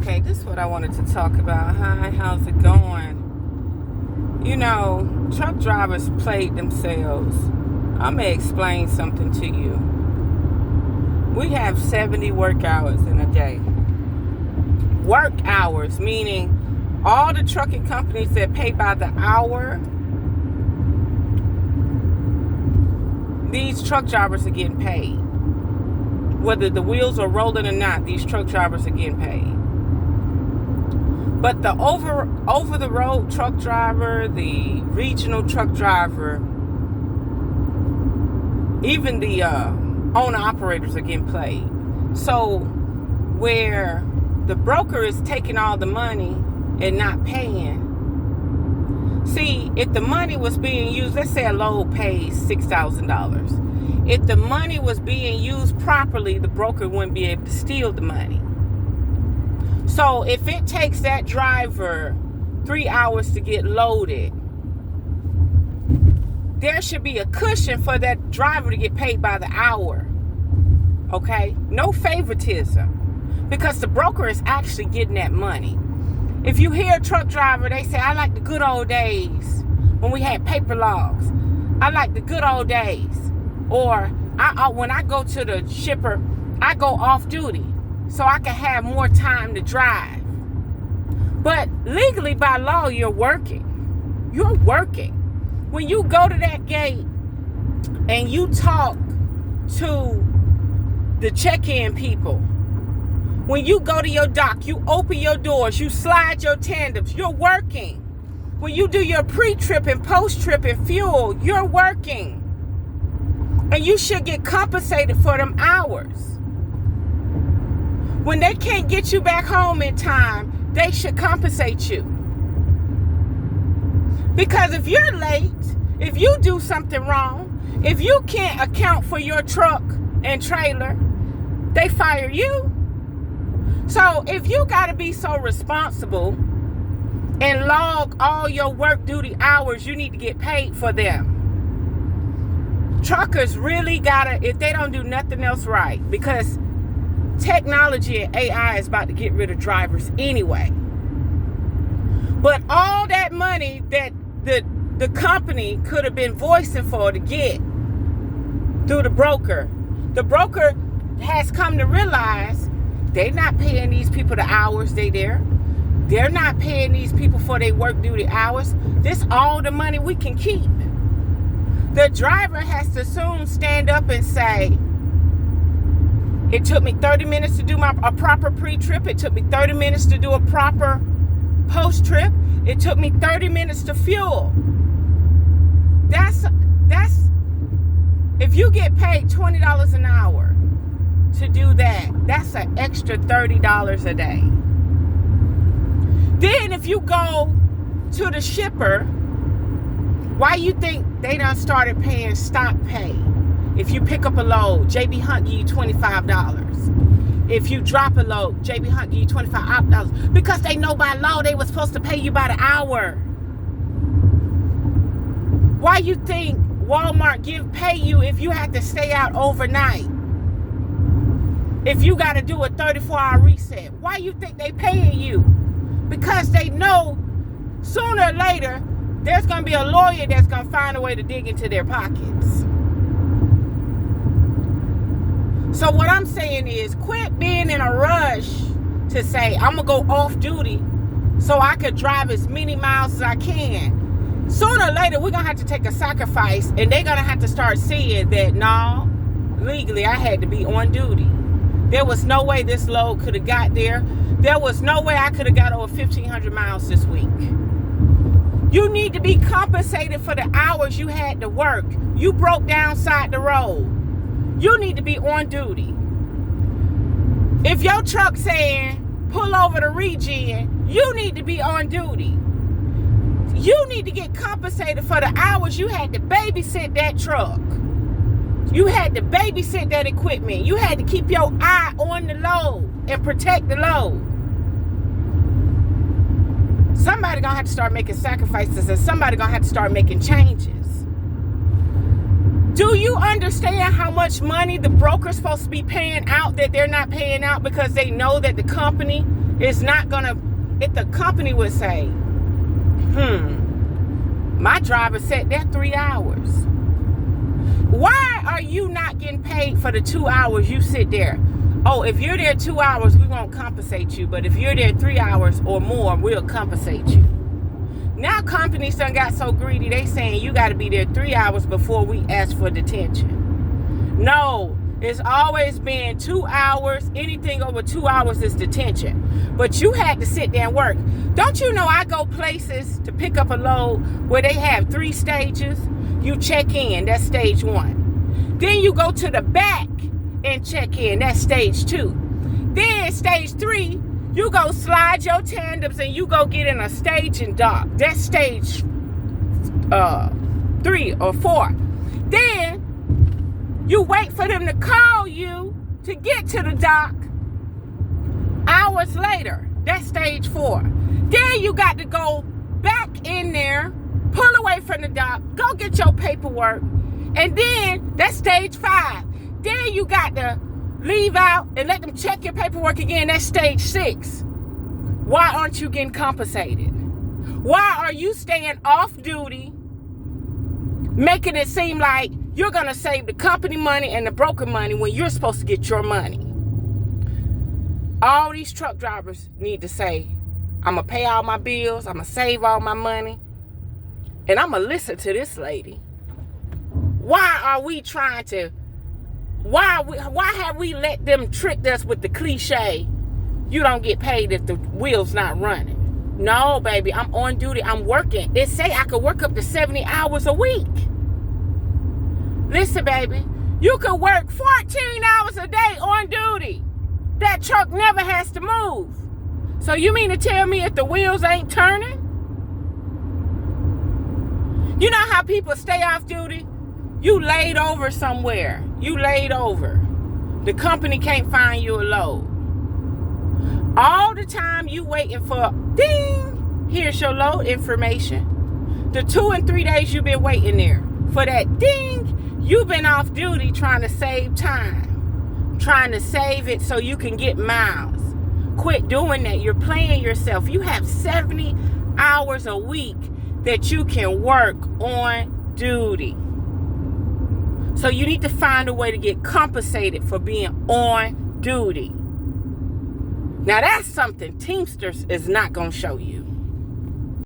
Okay, this is what I wanted to talk about. Hi, how's it going? You know, truck drivers played themselves. I'm going to explain something to you. We have 70 work hours in a day. Work hours, meaning all the trucking companies that pay by the hour, these truck drivers are getting paid. Whether the wheels are rolling or not, these truck drivers are getting paid. But the over the road truck driver, the regional truck driver, even the owner operators are getting paid. So where the broker is taking all the money and not paying. See, if the money was being used, let's say a load pays $6,000. If the money was being used properly, the broker wouldn't be able to steal the money. So if it takes that driver 3 hours to get loaded, there should be a cushion for that driver to get paid by the hour. Okay? No favoritism. Because the broker is actually getting that money. If you hear a truck driver, they say, I like the good old days when we had paper logs. I like the good old days. Or when I go to the shipper, I go off duty so I can have more time to drive. But legally, by law, you're working. You're working. When you go to that gate and you talk to the check-in people, when you go to your dock, you open your doors, you slide your tandems, you're working. When you do your pre-trip and post-trip and fuel, you're working. And you should get compensated for them hours. When they can't get you back home in time, they should compensate you. Because if you're late, if you do something wrong, if you can't account for your truck and trailer, they fire you. So if you got to be so responsible and log all your work duty hours, you need to get paid for them. Truckers really gotta, if they don't do nothing else right, because technology and AI is about to get rid of drivers anyway. But all that money that the company could have been voicing for to get through the broker has come to realize they're not paying these people the hours they there. They're not paying these people for their work duty hours. This all the money we can keep. The driver has to soon stand up and say, it took me 30 minutes to do a proper pre-trip. It took me 30 minutes to do a proper post-trip. It took me 30 minutes to fuel. That's if you get paid $20 an hour to do that, that's an extra $30 a day. Then if you go to the shipper, why you think they done started paying stock pay? If you pick up a load, JB Hunt give you $25. If you drop a load, JB Hunt give you $25. Because they know by law they were supposed to pay you by the hour. Why you think Walmart pay you if you have to stay out overnight? If you got to do a 34-hour reset, why you think they paying you? Because they know sooner or later there's going to be a lawyer that's going to find a way to dig into their pockets. So what I'm saying is quit being in a rush to say, I'm going to go off duty so I could drive as many miles as I can. Sooner or later, we're going to have to take a sacrifice, and they're going to have to start seeing that, no, legally, I had to be on duty. There was no way this load could have got there. There was no way I could have got over 1,500 miles this week. You need to be compensated for the hours you had to work. You broke down side the road. You need to be on duty. If your truck saying, pull over to regen, you need to be on duty. You need to get compensated for the hours you had to babysit that truck. You had to babysit that equipment. You had to keep your eye on the load and protect the load. Somebody gonna have to start making sacrifices, and somebody gonna have to start making changes. Do you understand how much money the broker's supposed to be paying out that they're not paying out because they know that the company It's not gonna, if the company would say, my driver sat there 3 hours. Why are you not getting paid for the 2 hours you sit there? Oh, if you're there 2 hours, we won't compensate you. But if you're there 3 hours or more, we'll compensate you. Now companies done got so greedy, they saying you got to be there 3 hours before we ask for detention. No, it's always been 2 hours. Anything over 2 hours is detention. But you had to sit there and work. Don't you know I go places to pick up a load where they have 3 stages? You check in, that's stage 1. Then you go to the back and check in, that's stage 2. Then stage 3, you go slide your tandems and you go get in a staging dock. That's stage 3 or 4. Then you wait for them to call you to get to the dock. Hours later, that's stage 4. Then you got to go back in there, pull away from the dock, go get your paperwork, and then that's stage 5. Then you got to leave out and let them check your paperwork again. That's stage 6. Why aren't you getting compensated? Why are you staying off duty, making it seem like you're going to save the company money and the broker money when you're supposed to get your money? All these truck drivers need to say, I'm going to pay all my bills, I'm going to save all my money, and I'm going to listen to this lady. Why are we trying to, why have we let them trick us with the cliche, you don't get paid if the wheel's not running? No, baby, I'm on duty, I'm working. It say I could work up to 70 hours a week. Listen, baby, you could work 14 hours a day on duty. That truck never has to move. So you mean to tell me if the wheels ain't turning? You know how people stay off duty? You laid over somewhere. You laid over. The company can't find you a load. All the time you waiting for, ding, here's your load information. The 2 and 3 days you've been waiting there for that ding, you've been off duty trying to save time. Trying to save it so you can get miles. Quit doing that. You're playing yourself. You have 70 hours a week that you can work on duty. So you need to find a way to get compensated for being on duty. Now that's something Teamsters is not going to show you.